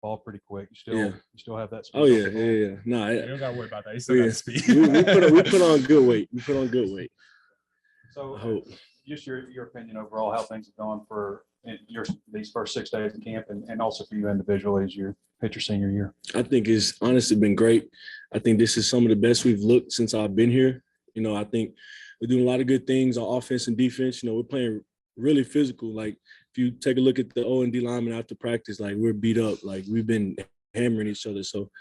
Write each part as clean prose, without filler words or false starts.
ball pretty quick. Yeah. You still have that speed. Oh yeah. No, You don't got to worry about that. You still got speed. we put on good weight. We put on good weight. So, I hope. Just your opinion overall, how things have gone for these first 6 days of camp, and also for you individually as you hit your senior year. I think it's honestly been great. I think this is some of the best we've looked since I've been here. I think we're doing a lot of good things on offense and defense. We're playing really physical. Like if you take a look at the O&D linemen after practice, like we're beat up. Like we've been hammering each other. So,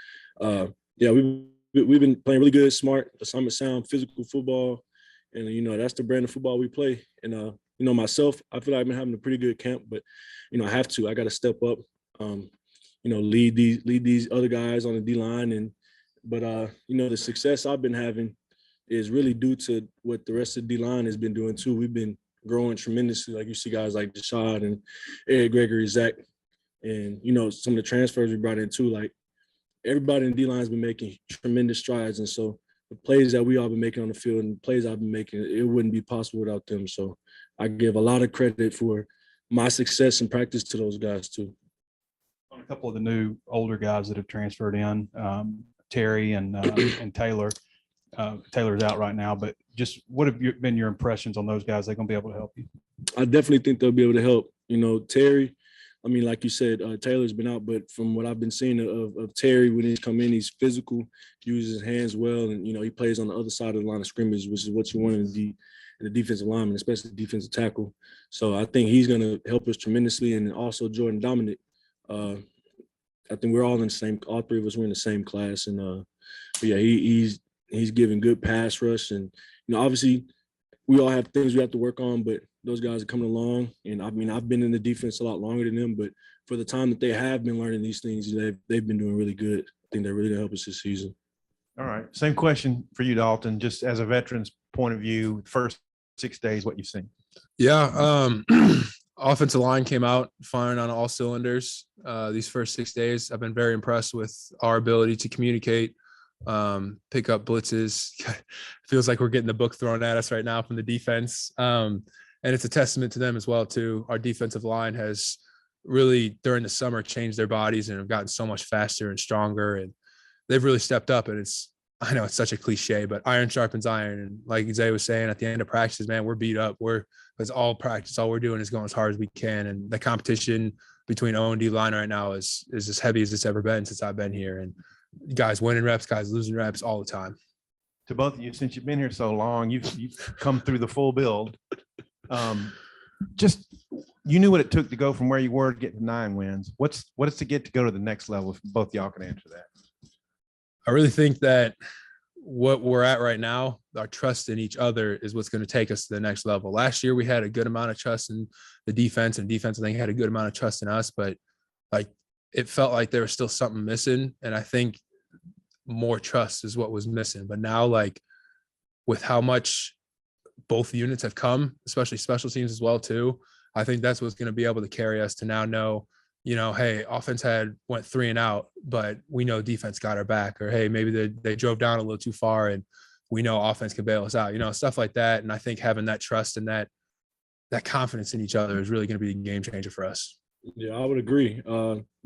we've been playing really good, smart, assignment sound, physical football. And, that's the brand of football we play. And, myself, I feel like I've been having a pretty good camp, but, I have to. I got to step up, lead these other guys on the D-line. But the success I've been having is really due to what the rest of the D-line has been doing too. We've been growing tremendously. Like you see guys like Deshaun and Ed Gregory, Zach, and, some of the transfers we brought in too. Like everybody in the D-line has been making tremendous strides. And so the plays that we all been making on the field and the plays I've been making, it wouldn't be possible without them. So I give a lot of credit for my success in practice to those guys too. On a couple of the new older guys that have transferred in, Terry and Taylor. Taylor's out right now, but just what have been your impressions on those guys? They're going to be able to help you. I definitely think they'll be able to help. Terry, like you said, Taylor's been out, but from what I've been seeing of Terry, when he's come in, he's physical, uses his hands well, and, he plays on the other side of the line of scrimmage, which is what you want in the defensive lineman, especially the defensive tackle. So I think he's going to help us tremendously. And also Jordan Dominic. I think we're all all three of us were in the same class. And, but yeah, he's giving good pass rush. And, obviously we all have things we have to work on, but those guys are coming along. And I've been in the defense a lot longer than them, but for the time that they have been learning these things, they've been doing really good. I think they're really going to help us this season. All right. Same question for you, Dalton, just as a veteran's point of view, first 6 days, what you've seen. Yeah. Offensive line came out firing on all cylinders these first 6 days. I've been very impressed with our ability to communicate, pick up blitzes. Feels like we're getting the book thrown at us right now from the defense. And it's a testament to them as well, too. Our defensive line has really, during the summer, changed their bodies and have gotten so much faster and stronger. And they've really stepped up. And I know it's such a cliche, but iron sharpens iron. And like Isaiah was saying, at the end of practice, man, we're beat up. It's all practice. All we're doing is going as hard as we can. And the competition between O and D line right now is as heavy as it's ever been since I've been here. And guys winning reps, guys losing reps all the time. To both of you, since you've been here so long, you've come through the full build. Just you knew what it took to go from where you were to get to 9 wins. What is to get to go to the next level? If both y'all can answer that. I really think that what we're at right now, our trust in each other is what's going to take us to the next level. Last year, we had a good amount of trust in the defense, and defense, I think, had a good amount of trust in us, but it felt like there was still something missing. And I think more trust is what was missing. But now, with how much both units have come, especially special teams as well, too, I think that's what's going to be able to carry us to now know, hey, offense went 3 and out, but we know defense got our back, or, hey, maybe they drove down a little too far and we know offense can bail us out, stuff like that. And I think having that trust and that confidence in each other is really going to be a game changer for us. Yeah, I would agree.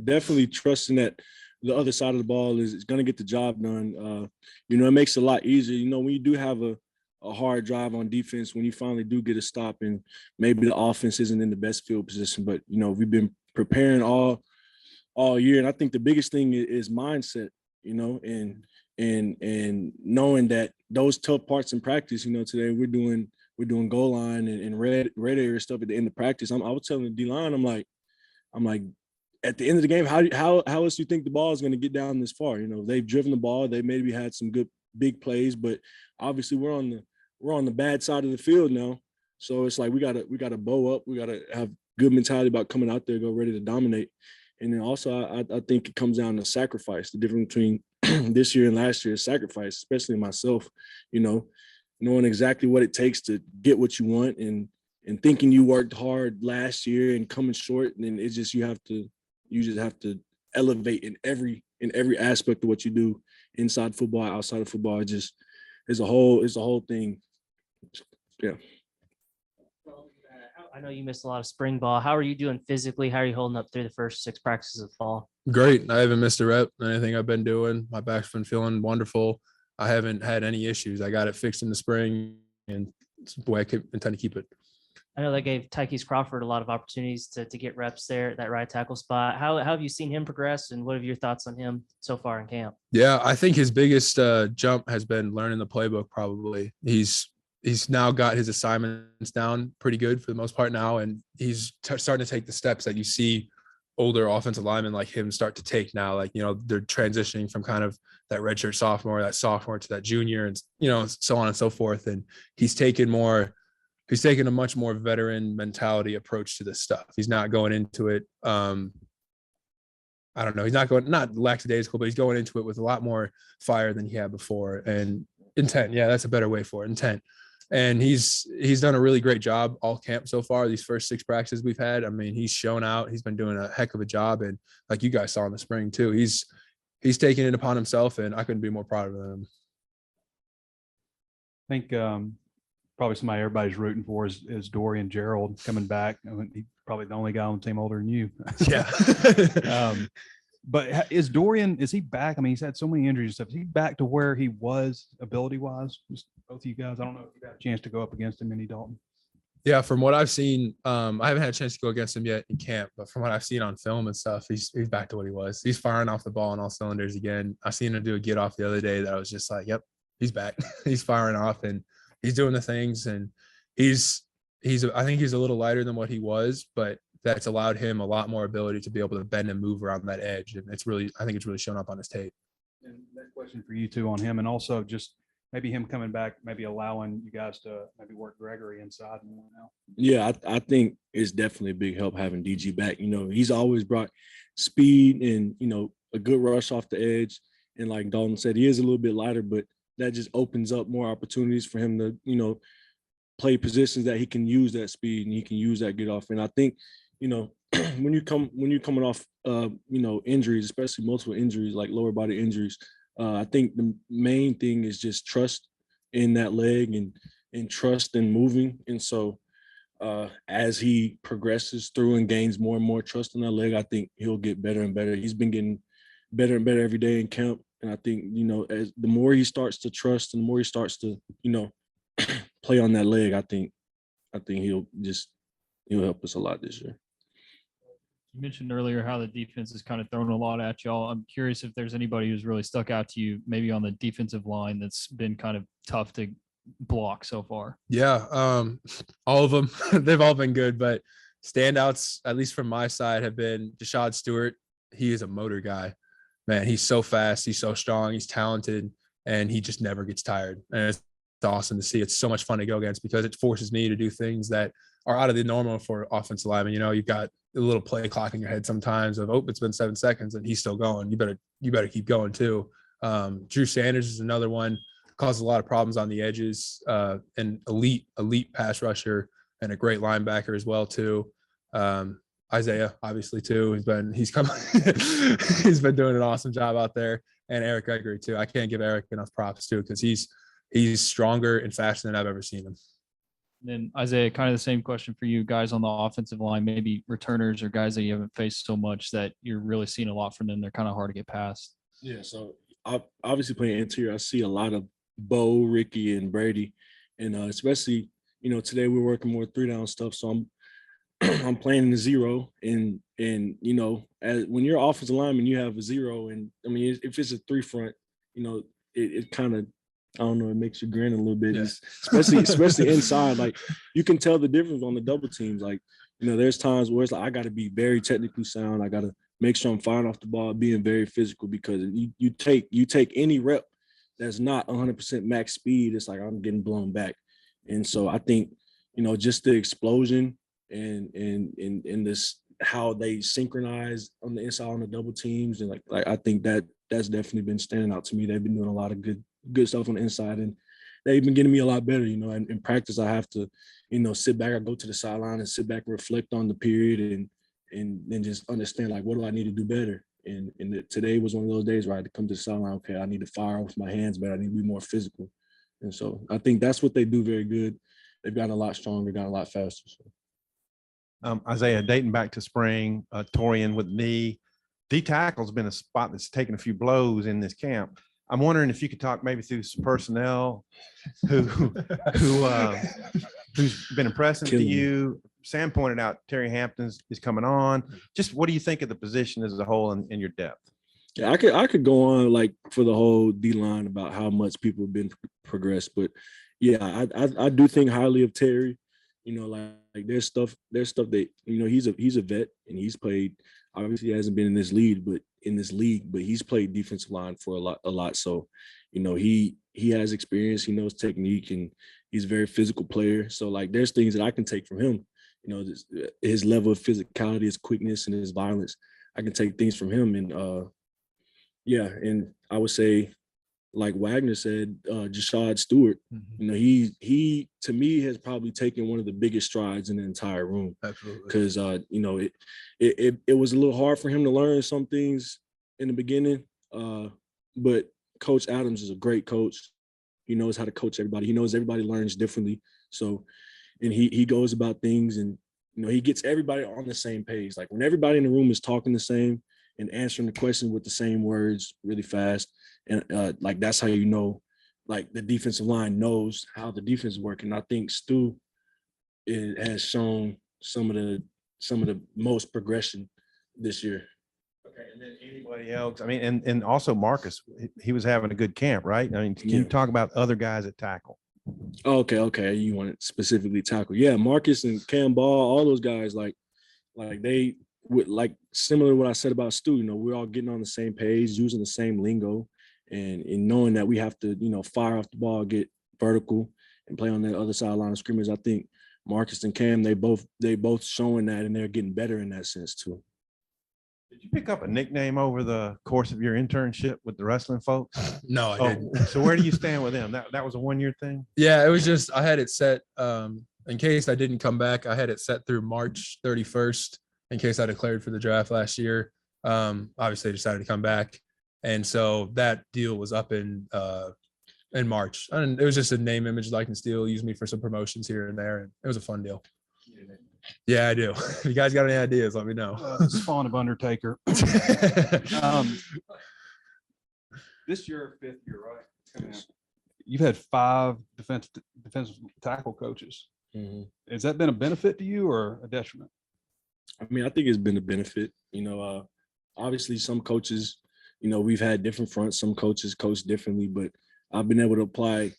Definitely trusting that the other side of the ball is going to get the job done. It makes it a lot easier. When you do have a hard drive on defense, when you finally do get a stop and maybe the offense isn't in the best field position, but, we've been preparing all year. And I think the biggest thing is mindset, and knowing that those tough parts in practice, today we're doing goal line and red area stuff at the end of practice. I was telling the D-line, I'm like, at the end of the game, how else do you think the ball is going to get down this far? They've driven the ball. They maybe had some good big plays, but obviously we're on the bad side of the field now. So it's like we gotta bow up. We gotta have good mentality about coming out there, go ready to dominate. And then also I think it comes down to sacrifice. The difference between this year and last year is sacrifice, especially myself, knowing exactly what it takes to get what you want and thinking you worked hard last year and coming short. And then it's just you just have to elevate in every aspect of what you do inside football, outside of football. It just is a whole thing. Yeah. I know you missed a lot of spring ball. How are you doing physically? How are you holding up through the first 6 practices of fall? Great. I haven't missed a rep. Anything I've been doing, my back's been feeling wonderful. I haven't had any issues. I got it fixed in the spring, and it's the way I intend to keep it. I know they gave Tykees Crawford a lot of opportunities to get reps there at that right tackle spot. How have you seen him progress, and what are your thoughts on him so far in camp? Yeah, I think his biggest jump has been learning the playbook. Probably he's now got his assignments down pretty good for the most part now, and he's starting to take the steps that you see older offensive linemen like him start to take now. Like, you know, they're transitioning from kind of that redshirt sophomore, that sophomore to that junior, and, you know, so on and so forth. And he's taken a much more veteran mentality approach to this stuff. He's not going into it. I don't know. He's not lackadaisical, but he's going into it with a lot more fire than he had before, and intent. Yeah, that's a better way for it. Intent. And he's done a really great job all camp so far. These first 6 practices we've had, I mean, he's shown out. He's been doing a heck of a job. And like you guys saw in the spring too, he's taking it upon himself, and I couldn't be more proud of him. I think probably somebody everybody's rooting for is Dorian Gerald coming back. I mean, he's probably the only guy on the team older than you. Yeah. But is he back? I mean, he's had so many injuries and stuff. Is he back to where he was ability-wise? Just both of you guys. I don't know if you got a chance to go up against him, any Dalton. Yeah, from what I've seen, I haven't had a chance to go against him yet in camp, but from what I've seen on film and stuff, he's back to what he was. He's firing off the ball on all cylinders again. I seen him do a get off the other day that I was just like, yep, he's back. He's firing off, and he's doing the things, and I think he's a little lighter than what he was, but that's allowed him a lot more ability to be able to bend and move around that edge. And I think it's really shown up on his tape. And that question for you too on him, and also just maybe him coming back, maybe allowing you guys to maybe work Gregory inside more now. Yeah, I think it's definitely a big help having DG back. You know, he's always brought speed and, you know, a good rush off the edge. And like Dalton said, he is a little bit lighter, but that just opens up more opportunities for him to, you know, play positions that he can use that speed and he can use that get off. And I think, you know, when you're coming off, you know, injuries, especially multiple injuries, like lower body injuries, I think the main thing is just trust in that leg and trust in moving. And so as he progresses through and gains more and more trust in that leg, I think he'll get better and better. He's been getting better and better every day in camp. And I think, you know, as the more he starts to trust and the more he starts to, you know, play on that leg, I think he'll help us a lot this year. You mentioned earlier how the defense has kind of thrown a lot at y'all. I'm curious if there's anybody who's really stuck out to you, maybe on the defensive line, that's been kind of tough to block so far. Yeah, all of them. They've all been good, but standouts, at least from my side, have been Deshad Stewart. He is a motor guy. Man, he's so fast. He's so strong. He's talented, and he just never gets tired. And it's awesome to see. It's so much fun to go against because it forces me to do things that are out of the normal for offensive linemen. You know, you've got a little play clock in your head sometimes of, oh, it's been 7 seconds and he's still going. You better keep going too. Drew Sanders is another one, caused a lot of problems on the edges, and elite pass rusher and a great linebacker as well too. Isaiah, obviously too, he's been doing an awesome job out there, and Eric Gregory too. I can't give Eric enough props too, because he's stronger and faster than I've ever seen him. Then Isaiah, kind of the same question for you guys on the offensive line, maybe returners or guys that you haven't faced so much that you're really seeing a lot from them. They're kind of hard to get past. Yeah, so obviously playing interior, I see a lot of Bo, Ricky, and Brady, and especially, you know, today we're working more 3-down stuff. So I'm playing in the zero, and you know, when you're offensive lineman, you have a zero, and I mean, if it's a 3 front, you know, it kind of, I don't know, it makes you grin a little bit, Yeah. especially inside. Like, you can tell the difference on the double teams. Like, you know, there's times where it's like I got to be very technically sound. I got to make sure I'm firing off the ball, being very physical, because you take any rep that's not 100% max speed, it's like I'm getting blown back. And so I think, you know, just the explosion and this, how they synchronize on the inside on the double teams, and like I think that's definitely been standing out to me. They've been doing a lot of good stuff on the inside, and they've been getting me a lot better. You know, in practice, I have to, you know, sit back. I go to the sideline and sit back and reflect on the period, and then just understand, like, what do I need to do better? And today was one of those days where I had to come to the sideline. Okay, I need to fire off my hands better. I need to be more physical. And so I think that's what they do very good. They've gotten a lot stronger, gotten a lot faster. So. Isaiah, dating back to spring, Torian with knee, D tackle's been a spot that's taken a few blows in this camp. I'm wondering if you could talk maybe through some personnel who's been impressive to Killing me. you. Sam pointed out Terry Hampton is coming on. Just what do you think of the position as a whole in your depth? Yeah, I could go on like for the whole D line about how much people have been progressed, but yeah, I do think highly of Terry. You know, like there's stuff that he's a vet and he's played. Obviously, he hasn't been in this league, but he's played defensive line for a lot. So, you know, he has experience, he knows technique, and he's a very physical player. So, like, there's things that I can take from him. You know, his level of physicality, his quickness, and his violence. I can take things from him, and yeah, and I would say, like Wagner said, Jashad Stewart. You know, he to me has probably taken one of the biggest strides in the entire room. Absolutely. Because you know, it was a little hard for him to learn some things in the beginning, but Coach Adams is a great coach. He knows how to coach everybody. He knows everybody learns differently. So, and he goes about things, and you know, he gets everybody on the same page. Like when everybody in the room is talking the same and answering the question with the same words really fast, and like that's how you know, like the defensive line knows how the defense is working. I think Stu has shown some of the most progression this year. Okay, and then anybody else? I mean, and also Marcus, he was having a good camp, right? I mean, can you Yeah. talk about other guys at tackle? Okay. You want to specifically tackle? Yeah, Marcus and Cam Ball, all those guys, like they would like similar to what I said about Stu. You know, we're all getting on the same page, using the same lingo, and knowing that we have to, you know, fire off the ball, get vertical, and play on the other side line of scrimmage. I think Marcus and Cam, they both showing that, and they're getting better in that sense too. Did you pick up a nickname over the course of your internship with the wrestling folks? No, I didn't. So where do you stand with them? That was a 1-year thing? Yeah, it was just I had it set in case I didn't come back. I had it set through March 31st in case I declared for the draft last year. Obviously, I decided to come back, and so that deal was up in March. And it was just a name, image, likeness deal. Used me for some promotions here and there, and it was a fun deal. Yeah, I do. If you guys got any ideas, let me know. Spawn of Undertaker. This year, 5th year, right? You've had 5 defensive tackle coaches. Has that been a benefit to you or a detriment? I mean, I think it's been a benefit. You know, obviously some coaches, you know, we've had different fronts. Some coaches coach differently, but I've been able to apply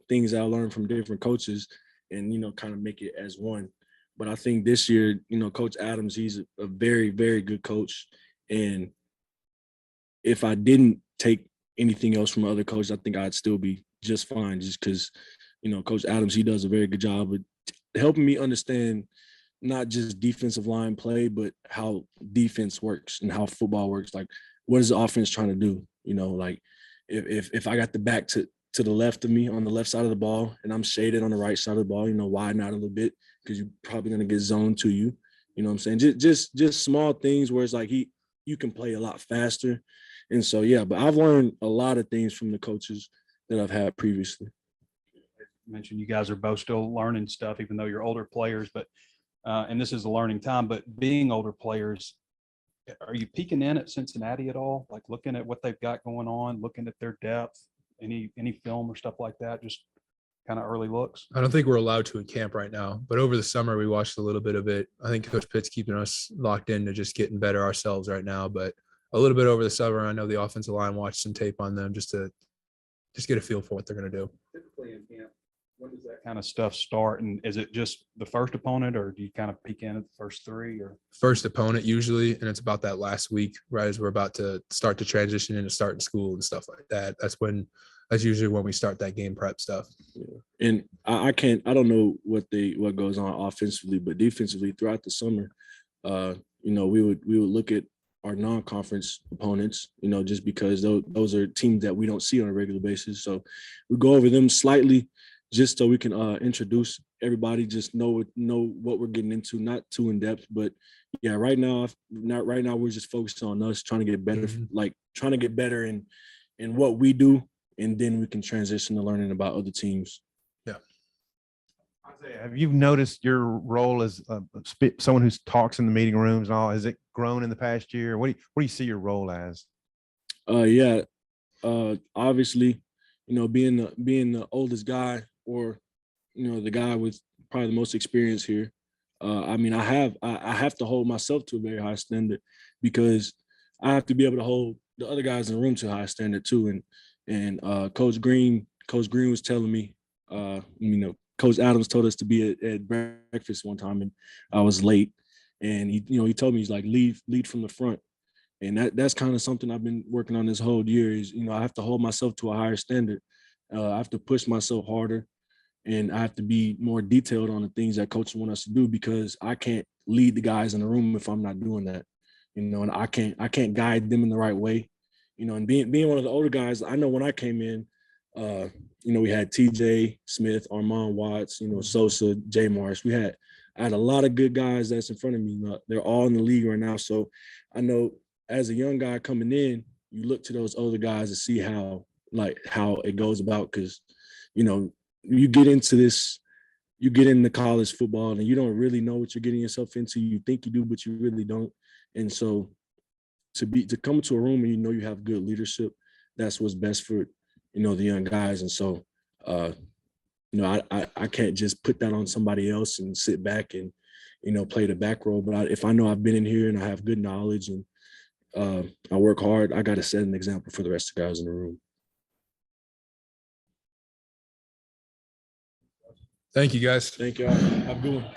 things I learned from different coaches and, you know, kind of make it as one. But I think this year, you know, Coach Adams, he's a very, very good coach. And if I didn't take anything else from other coaches, I think I'd still be just fine, just because, you know, Coach Adams, he does a very good job of helping me understand not just defensive line play, but how defense works and how football works. Like, what is the offense trying to do? You know, like if I got the back to the left of me on the left side of the ball and I'm shaded on the right side of the ball, you know, widen out a little bit because you're probably going to get zoned to you. You know what I'm saying? Just small things where it's like you can play a lot faster. And so, yeah, but I've learned a lot of things from the coaches that I've had previously. You mentioned you guys are both still learning stuff, even though you're older players, but and this is a learning time, but being older players, are you peeking in at Cincinnati at all? Like looking at what they've got going on, looking at their depth, any film or stuff like that, just kind of early looks? I don't think we're allowed to in camp right now, but over the summer we watched a little bit of it. I think Coach Pitt's keeping us locked into just getting better ourselves right now, but a little bit over the summer, I know the offensive line watched some tape on them just to get a feel for what they're going to do. Typically in camp, when does that kind of stuff start? And is it just the first opponent, or do you kind of peek in at the first 3? Or First opponent usually, and it's about that last week, right as we're about to start to transition into starting school and stuff like that. That's usually when we start that game prep stuff. Yeah. And I don't know what goes on offensively, but defensively throughout the summer, you know, we would look at our non-conference opponents, you know, just because those are teams that we don't see on a regular basis. So we go over them slightly just so we can introduce everybody, just know what we're getting into, not too in depth. But yeah, right now we're just focused on us trying to get better, trying to get better in what we do, and then we can transition to learning about other teams. Yeah. Isaiah, have you noticed your role as someone who talks in the meeting rooms and all? Has it grown in the past year? What do you see your role as? Yeah. Obviously, being the oldest guy, or the guy with probably the most experience here. I mean, I have to hold myself to a very high standard, because I have to be able to hold the other guys in the room to a high standard too. And Coach Green was telling me, Coach Adams told us to be at breakfast one time, and I was late, and he told me, he's like, lead from the front. And that's kind of something I've been working on this whole year is, I have to hold myself to a higher standard. I have to push myself harder, and I have to be more detailed on the things that coaches want us to do, because I can't lead the guys in the room if I'm not doing that, and I can't guide them in the right way, and being one of the older guys. I know when I came in, we had TJ Smith, Armand Watts, Sosa, Jay Marsh. I had a lot of good guys that's in front of me. They're all in the league right now. So I know, as a young guy coming in, you look to those older guys to see how it goes about, because you get into college football and you don't really know what you're getting yourself into. You think you do, but you really don't. And so to come to a room and you have good leadership, that's what's best for the young guys. And so I can't just put that on somebody else and sit back and play the back role. But if I know I've been in here and I have good knowledge and I work hard, I got to set an example for the rest of the guys in the room. Thank you, guys. Thank you all. Have a good one.